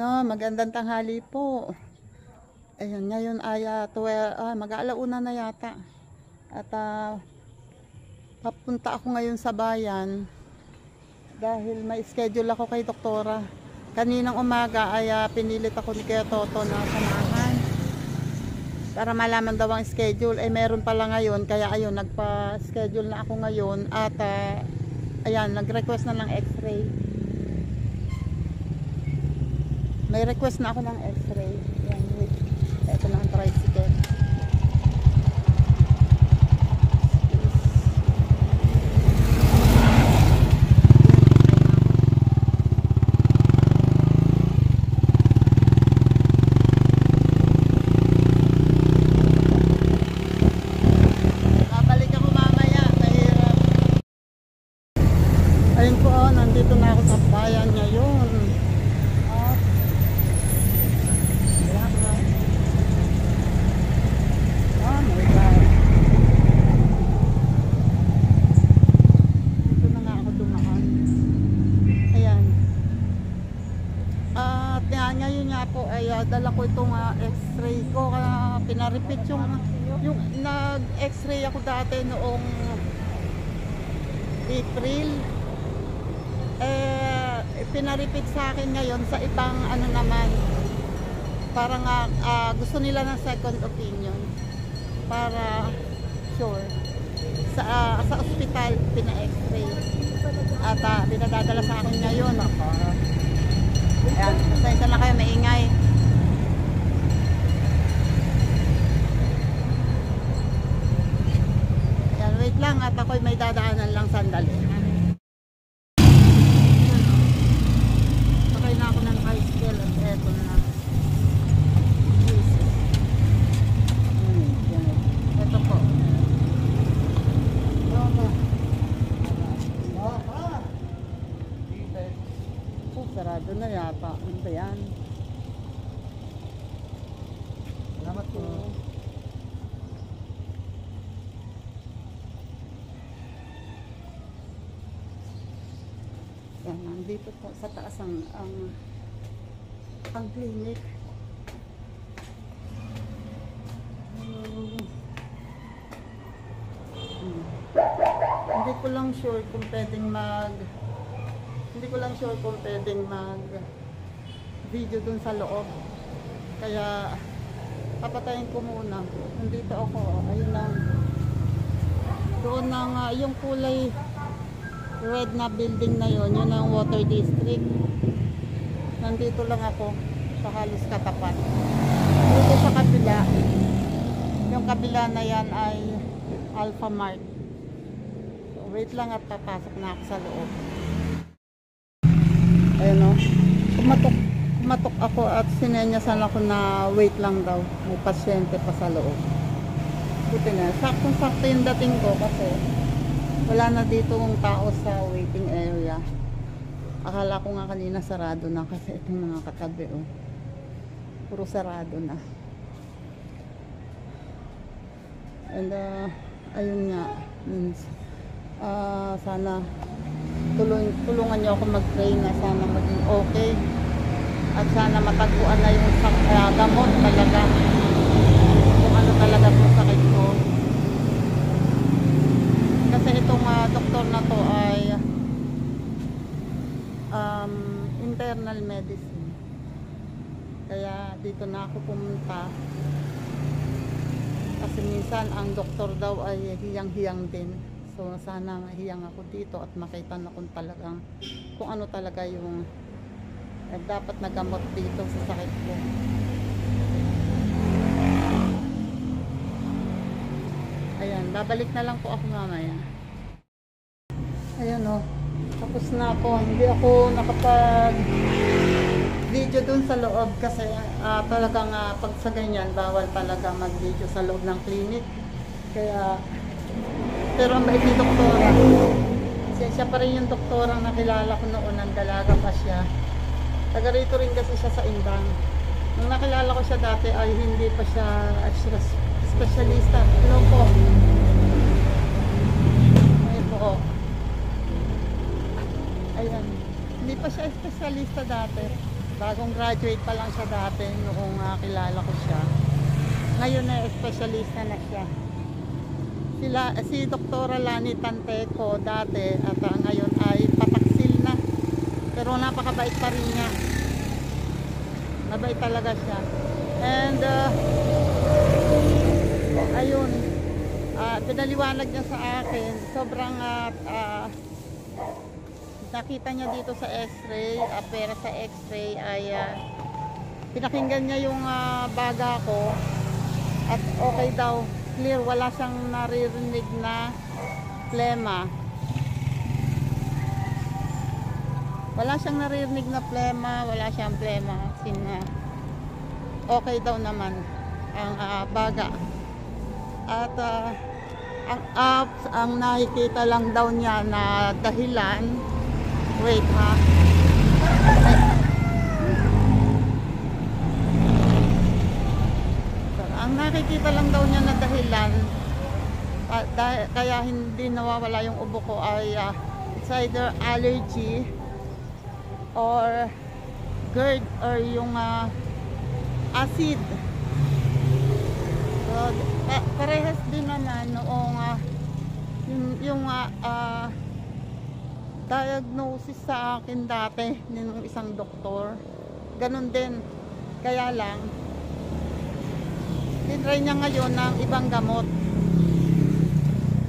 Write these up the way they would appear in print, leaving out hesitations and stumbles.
Magandang tanghali po. Ayun, ngayon ay mag-aalauna na yata. At papunta ako ngayon sa bayan dahil may schedule ako kay doktora. Kaninang umaga ay pinilit ako ni Kuya Toto na samahan para malaman daw ang schedule. Meron pala ngayon, kaya ayun, nagpa-schedule na ako ngayon at ayan, nag-request na ng x-ray. May request na ako ng x-ray. Yan, wait. Ito na ang tricycle. Babalik ako mamaya. Mahirap. Ayun po, nandito na ako sa bayan ngayon. Ngayon nga po ay dala ko itong x-ray ko. Pinarepeat yung nag-x-ray ako dati noong April. Pinarepeat sa akin ngayon sa ibang ano naman. Parang gusto nila ng second opinion para sure. Sa ospital pina-x-ray. At pinadadala sa akin ngayon. Ayan, isa na kayo maingay. Ayan, wait lang at ako'y may dadaanan lang sandali. Sakay na ako ng tricycle at eto na. Eto po. Sarado na yata. Ano ba yan? Salamat po. Yan, nandito po sa taas ang clinic. Hindi ko lang sure kung pwedeng mag-video dun sa loob. Kaya papatayin ko muna. Nandito ako, ayun lang. Doon ng yung kulay red na building na yun ang water district. Nandito lang ako sa halos katapat. Dito sa kabila, yung kabila na yan ay Alpha Mart. So, wait lang at papasok na ako sa loob. Ayun o, kumatok ako at sinenyasan ako na wait lang daw. May pasyente pa sa loob. Buti na, saktong-sakto yung dating ko kasi wala na dito ng tao sa waiting area. Akala ko nga kanina sarado na kasi itong mga katabi o. Puro sarado na. And ayun nga, sana tulungan niyo ako mag-pray na sana maging okay at sana matagpuan na yung gamot talaga kung ano talaga po sakit ko kasi itong doktor na to ay internal medicine, kaya dito na ako pumunta kasi minsan ang doktor daw ay hiyang-hiyang din. So sana mahiyang ako dito at makita na kung ano talaga yung dapat na gamot dito sa sakit ko. Ayan, babalik na lang po ako mamaya. Ayan o, tapos na ako. Hindi ako nakapag video dun sa loob kasi talagang pag sa ganyan bawal talaga mag video sa loob ng clinic. Kaya pero ang bait ni doktora. Siya pa rin yung doktora na kilala ko noon, ang dalaga pa siya. Taga rito rin kasi siya sa Indang. Nung nakilala ko siya dati ay hindi pa siya specialista. Hello po. Ayun po. Ayan. Hindi pa siya espesyalista dati. Bagong graduate pa lang siya dati noong kilala ko siya. Ngayon na specialista na siya. Si Dr. Lani Tanteco dati at ngayon ay pataksil na. Pero napakabait pa rin niya. Mabait talaga siya. And ayun, pinaliwanag niya sa akin. Sobrang nakita niya dito sa x-ray, pera sa x-ray ay pinakinggan niya yung baga ko at okay daw, clear, wala siyang naririnig na plema. Wala siyang naririnig na plema, wala siyang plema. Okay daw naman ang baga. At ang nakikita lang daw niya na dahilan, wait ha. Ang nakikita lang daw niya na dahilan kaya hindi nawawala yung ubo ko ay it's either allergy or GERD or yung acid. So, parehas din naman noong yung diagnosis sa akin dati ng isang doktor. Ganun din. Kaya lang tinry niya ngayon ng ibang gamot.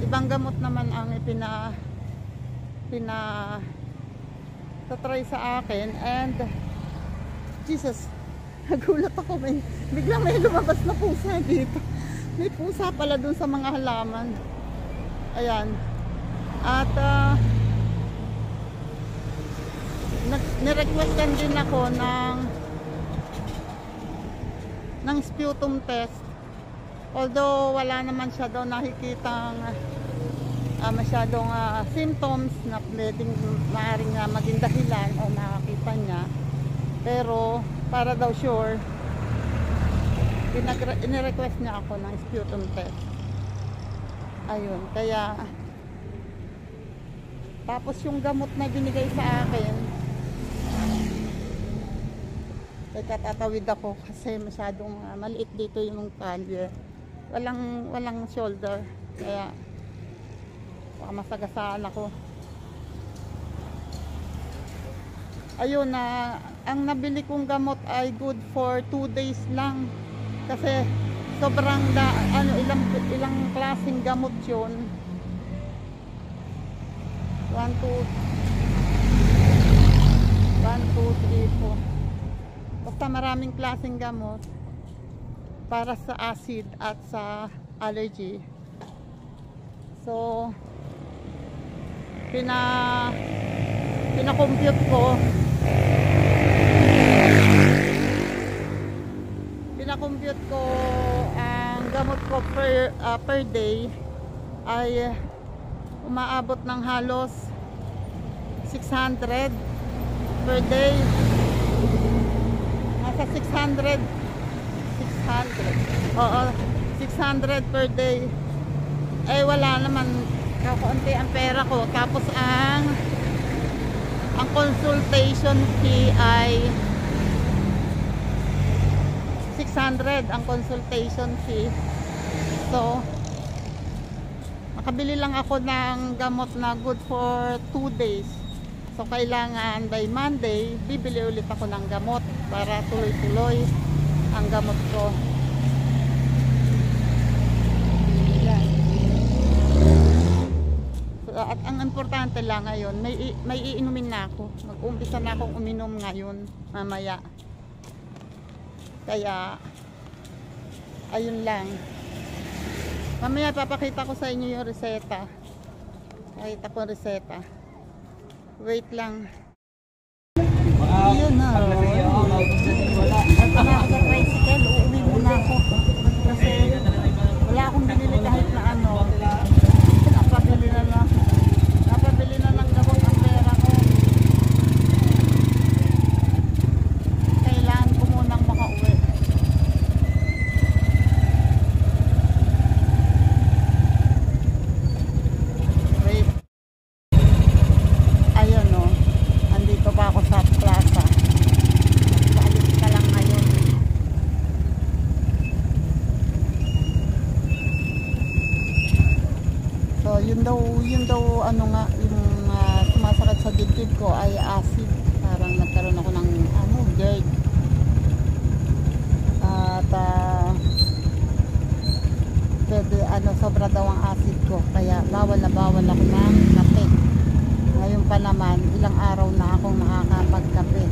Ibang gamot naman ang try sa akin, and Jesus, nagulat ako, biglang may lumabas na pusa dito. May pusa pala dun sa mga halaman. Ayan. At nirequestan din ako ng sputum test. Although wala naman siya daw nakikitang masyadong symptoms na pwedeng maaaring maging dahilan o nakakita niya, pero para daw sure, inirequest niya ako ng sputum test. Ayun, kaya tapos yung gamot na binigay sa akin, teka, tatawid ako kasi masyadong maliit dito yung kalye, walang shoulder, kaya baka masagasaan ako. Ayun, ang nabili kong gamot ay good for 2 days lang kasi sobrang ilang klaseng gamot yun. 1, 2, 3, 4, basta maraming klaseng gamot para sa acid at sa allergy. So pina-compute ko ang gamot ko per day ay umaabot ng halos 600 per day. Nasa 600. Oo, 600 per day. Eh wala naman, kaunti ang pera ko. Tapos ang consultation fee ay 600 ang consultation fee. So makabili lang ako ng gamot na good for 2 days. So kailangan by Monday bibili ulit ako ng gamot para tuloy-tuloy ang gamot ko. Yan. So, at ang importante lang ngayon, may iinumin na ako. Mag-umpisa na akong uminom ngayon, mamaya. Kaya ayun lang. Mamaya papakita ko sa inyo yung reseta. Pakita ko reseta. Wait lang. Ayun na. At na ako sa tricycle, uuwi muna ako. Kasi wala akong binili kahit na ano. Napabili na lang gamot ang pera ko. Kailangan ko munang makauwi. Wait. Ayun o. Andito pa ako sa plaza. ko ay acid. Parang nagkaroon ako ng GERD. At pwede, sobra daw ang acid ko. Kaya bawal na bawal ako ng kape. Ngayon pa naman, ilang araw na akong nakakapagkape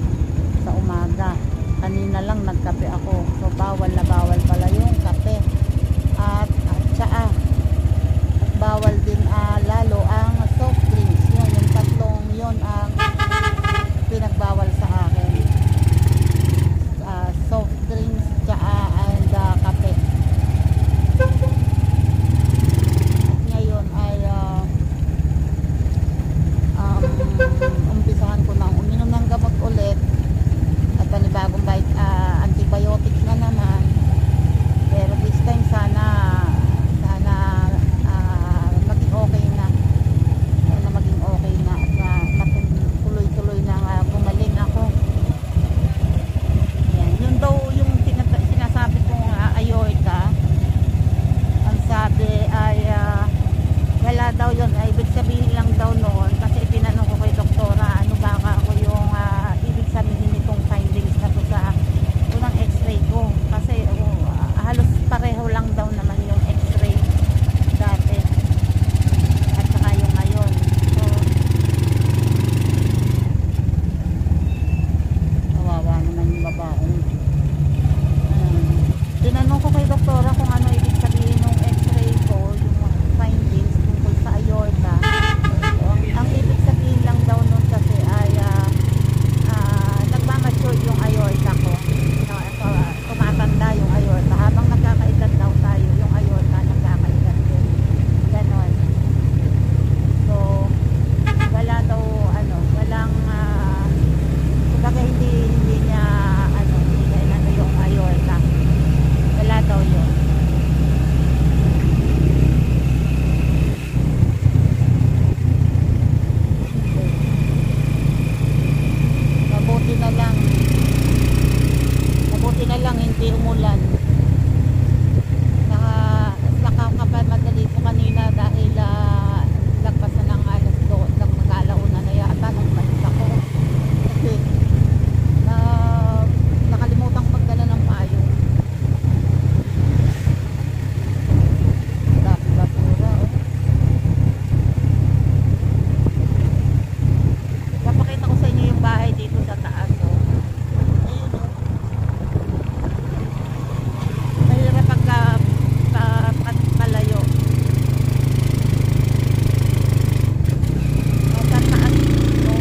sa umaga. Kanina lang nagkape ako. So bawal na bawal pala yung kape. At tsaa. Bawal din lalo ang soft drinks. Yun, yung tatlong yun ang pinagbawal sa akin. Soft drinks, tsaa, and kape. Ngayon ay umpisahan ko na uminom ng gamot ulit at panibagong antibiotics na naman, pero this time sana maging okay na, at tuloy-tuloy na gumaling ako. Yan, yun daw yung sinasabi kong aorta. Ang sabi ay wala daw yun, ay ibig sabihin lang daw noon, kasi tinanong ko kay doktora ano ba ako yung ibig sabihin nitong findings na to sa unang x-ray ko, kasi halos pareho lang daw naman yung x-ray dati at saka yung ngayon. So kawawa naman yung babae. Tinanong ko kay doktora kung ano ibig sabihin ng x-ray ko, yung findings tungkol sa aorta. Ang ibig sabihin lang daw nun kasi ay nagmamature yung aorta ko. Tumatanda yung aorta. Habang nagkakaedad daw tayo, yung aorta nagkakaedad din. Ganon. So, wala daw, walang, kumbaga hindi niya yung aorta. Wala daw yun. Mabuti na lang hindi umulan. Nakakamadali po kanina dahil lagpasan ng alas 2 ng mag-alauna na yata nang malis ako. Kasi nakalimutan ko magdala ng payong. Basura. Papakita ko sa inyo yung bahay dito sa taas. Mahirap pagkalayo. Sa taas dito.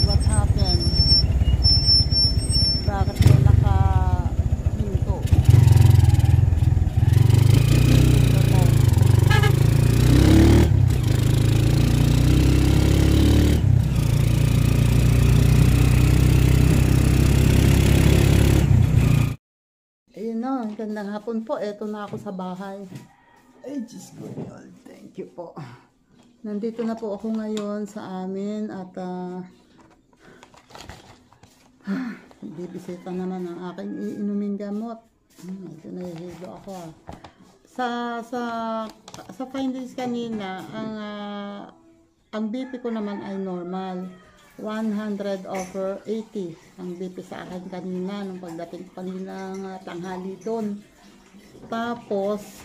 What happened? Bakit mo naka-hinto? Ayun na, gandang hapon po. Eto na ako sa bahay. Ay, Diyos ko, Lord. Thank you po. Nandito na po ako ngayon sa amin at bibisita naman ang aking iinuming gamot. Ito nahihigo ako Sa findings kanina, ang BP ko naman ay normal. 100/80 ang BP sa akin kanina nung pagdating ko kaninang tanghali doon. Tapos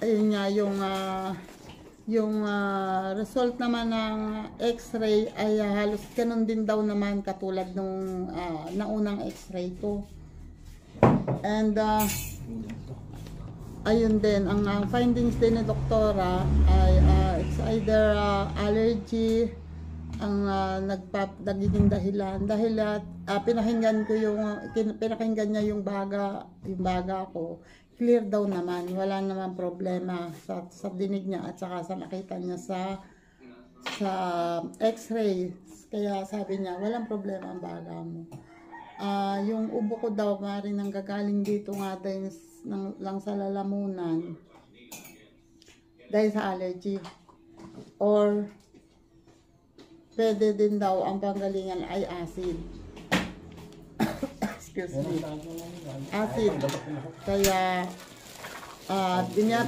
ayun nga yung result naman ng x-ray ay halos ganun din daw naman katulad nung naunang x-ray ko. And ayun din, ang findings din ni doktora ay it's either allergy ang nagiging dahilan dahil pinakinggan niya yung baga ko, clear daw naman, wala naman problema sa dinig niya at saka sa nakita niya sa x-ray. Kaya sabi niya walang problema ang baga mo. Yung ubo ko daw maaaring nanggagaling dito nga din lang sa lalamunan dahil sa allergy. or pwede din daw ang panggalingan ay acid. Excuse me. Acid. Kaya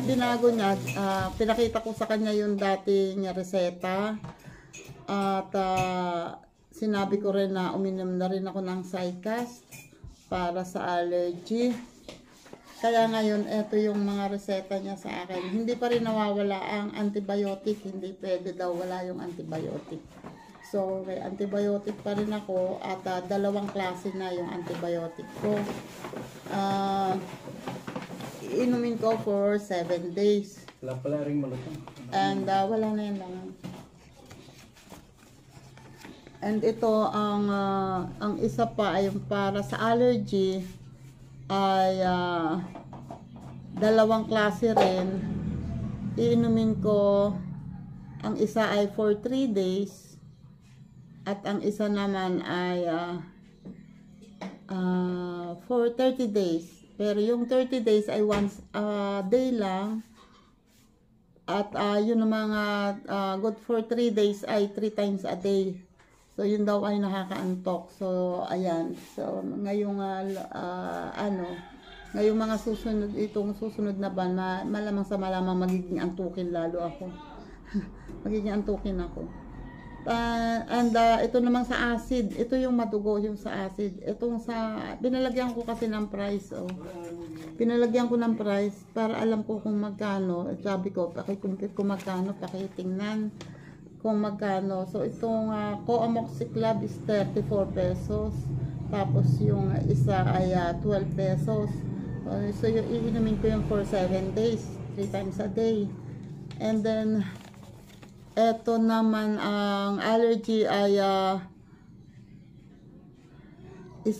binago niya, pinakita ko sa kanya yung dating reseta at sinabi ko rin na uminom na rin ako ng Cycast para sa allergy. Kaya ngayon, ito yung mga reseta niya sa akin. Hindi pa rin nawawala ang antibiotic. Hindi pwede daw wala yung antibiotic. So, may antibiotic pa rin ako at dalawang klase na yung antibiotic ko. Iinumin ko for 7 days. Wala pala rin malutong. And wala na yan lang. And ito, ang isa pa ay para sa allergy ay dalawang klase rin. Iinumin ko, ang isa ay for 3 days at ang isa naman ay for 30 days. Pero yung 30 days ay once a day lang at yun ang mga good for 3 days ay 3 times a day. So, yun daw ay nakakaantok. So, ayan. So, ngayong, ngayong mga susunod, itong susunod na ban, malamang sa malamang magiging antukin lalo ako. Magiging antukin ako. Ito namang sa acid. Ito yung madugo, yung sa acid. Itong sa, binalagyan ko kasi ng price, oh. Pinalagyan ko ng price para alam ko kung magkano. Sabi ko, pakicompute kung magkano, pakitingnan kung magkano. So, itong Coamoxiclav is 34 pesos. Tapos, yung isa ay 12 pesos. So, yung iinumin ko yung for 7 days. 3 times a day. And then, eto naman, ang allergy ay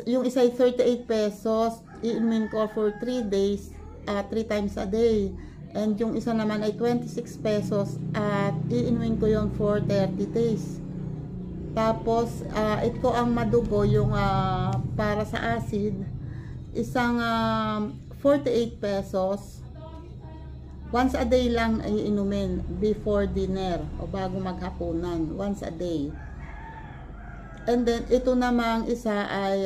yung isa ay 38 pesos. Iinumin ko for 3 days, 3 times a day. And yung isa naman ay 26 pesos at iinumin ko yon for 30 days. Tapos, ito ang madugo, yung para sa acid, isang 48 pesos. Once a day lang ay inumin before dinner o bago maghapunan. Once a day. And then, ito namang isa ay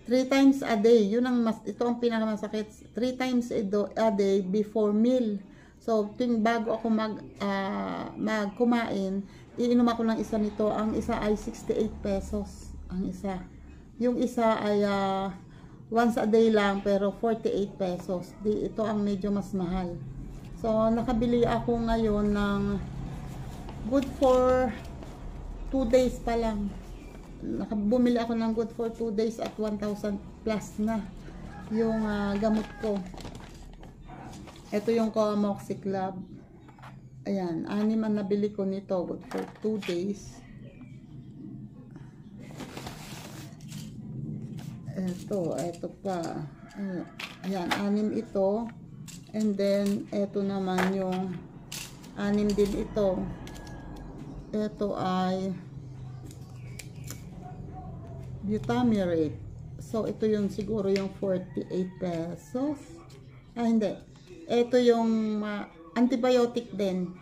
3 times a day. Yun ang ito ang pinakamasakit. 3 times a day before meal. So, tuwing bago ako magkumain, iinom ako ng isa nito. Ang isa ay 68 pesos. Ang isa. Yung isa ay once a day lang pero 48 pesos. Ito ang medyo mas mahal. So, nakabili ako ngayon ng good for 2 days pa lang. Bumili ako ng good for 2 days at 1,000 plus na yung gamot ko. Ito yung Coamoxiclav. Ayan, 6 ang nabili ko nito good for 2 days. Ito pa. Ayan, 6 ito. And then, ito naman yung 6 din ito. Ito ay Butamirate. So, ito yung siguro yung 48 pesos. Hindi. Ito yung antibiotic din.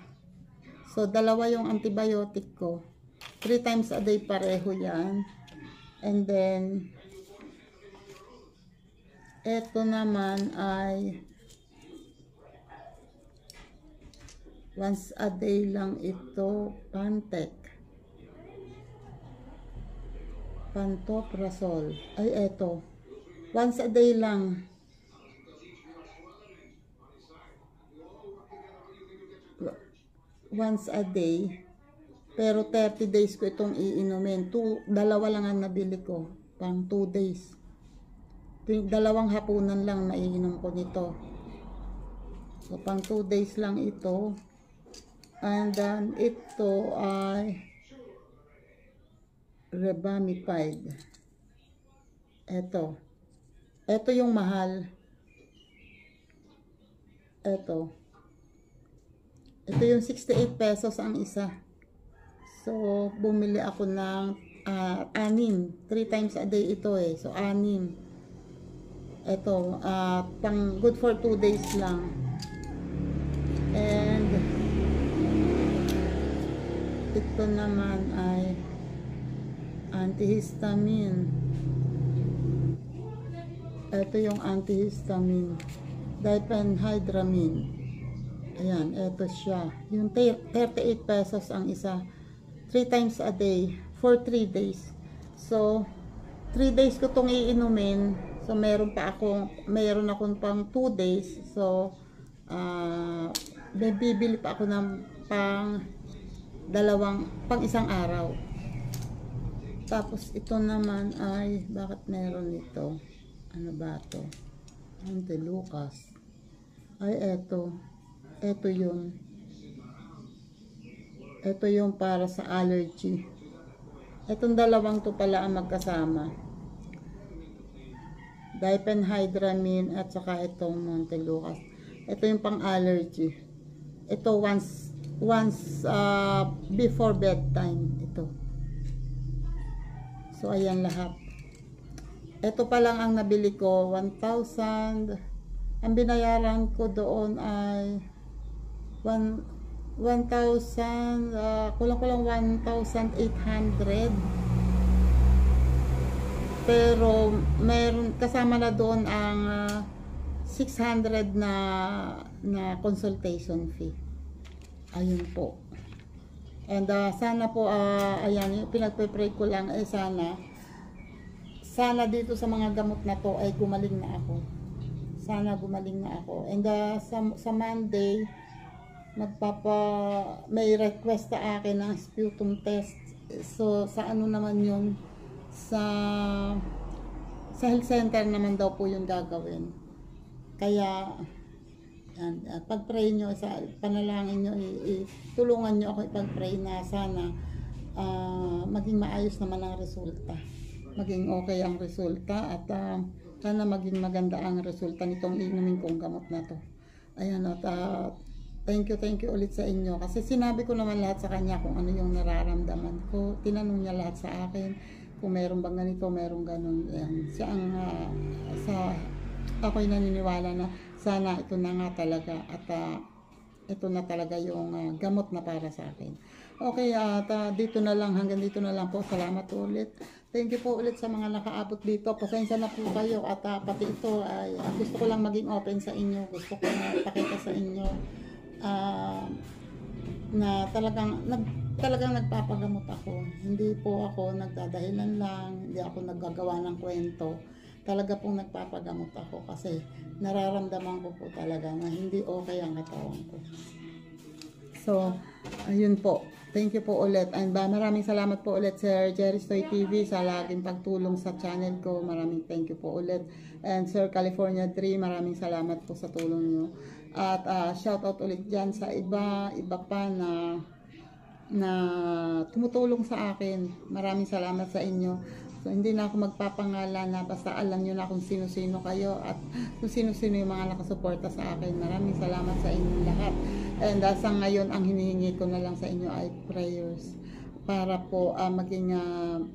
So, dalawa yung antibiotic ko. 3 times a day pareho yan. And then, ito naman ay once a day lang ito, Pantoprazole. Ay, eto. Once a day lang. Once a day. Pero 30 days ko itong iinumin. Dalawa lang ang nabili ko. Pang 2 days. Dalawang hapunan lang naiinom ko nito. So, pang 2 days lang ito. And then, ito ay Rebamipide. Ito yung mahal. Ito yung 68 pesos ang isa. So, bumili ako ng 6. 3 times a day ito eh. So, 6. Ito, pang good for 2 days lang. And ito naman ay antihistamine. Ito yung antihistamine, diphenhydramine. Ayan, ito siya. Yung 38 pesos ang isa. 3 times a day for 3 days. So, 3 days ko itong iinumin. So, meron akong pang 2 days. So, bibili pa ako ng pang isang araw. Tapos, ito naman ay, bakit meron ito? Ano ba ito? Lucas. Ay, ito. Ito yun. Ito yung para sa allergy. Itong dalawang to pala ang magkasama. Diphenhydramine at saka itong Montelukast. Ito yung pang-allergy. Ito once before bedtime. Ito. So, ayan lahat. Ito pa lang ang nabili ko, 1,000. Ang binayaran ko doon ay 1,000, kulang-kulang 1,800. Pero meron kasama na doon ang 600 na consultation fee. Ayun po. And sana po ayan, pinagpe-pray ko lang sana dito sa mga gamot na to ay gumaling na ako. Sana gumaling na ako. And sa Monday, may request sa akin ng sputum test. So, sa ano naman yun? Sa health center naman daw po yung gagawin. Kaya, yan, pag-pray nyo, panalangin nyo, tulungan nyo ako ipag-pray na sana maging maayos naman ang resulta. Maging okay ang resulta at sana maging maganda ang resulta nitong inumin kong gamot na to. Ayan, at thank you ulit sa inyo kasi sinabi ko naman lahat sa kanya kung ano yung nararamdaman ko. Tinanong niya lahat sa akin kung meron bang ganito, meron ganun. Ayan, siya ang ako'y naniniwala na sana ito na nga talaga at ito na talaga yung gamot na para sa akin. Okay, dito na lang, hanggang dito na lang po. Salamat ulit. Thank you po ulit sa mga nakaabot dito. Pasensya na po kayo at pati ito ay gusto ko lang maging open sa inyo. Gusto ko na ipakita sa inyo na talagang nagpapagamot ako. Hindi po ako nagdadahilan lang, hindi ako naggagawa ng kwento. Talaga pong nagpapagamot ako kasi nararamdaman ko po talaga na hindi okay ang katawan ko. So, ayun po. Thank you po ulit. And maraming salamat po ulit Sir Jerry's Toy TV sa laging pagtulong sa channel ko. Maraming thank you po ulit. And Sir California 3, maraming salamat po sa tulong nyo. At shout out ulit dyan sa iba pa na tumutulong sa akin. Maraming salamat sa inyo. So, hindi na ako magpapangalan na basta alam nyo na kung sino-sino kayo at kung sino-sino yung mga nakasuporta sa akin. Maraming salamat sa inyo lahat. And sa ngayon, ang hinihingi ko na lang sa inyo ay prayers para po maging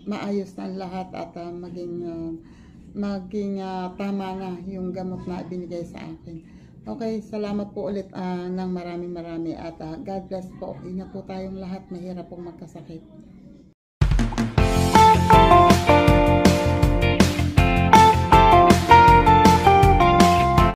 maayos na lahat at maging tama na yung gamot na ibinigay sa akin. Okay, salamat po ulit ng marami at God bless po. Ingat po tayong lahat. Mahirap pong magkasakit.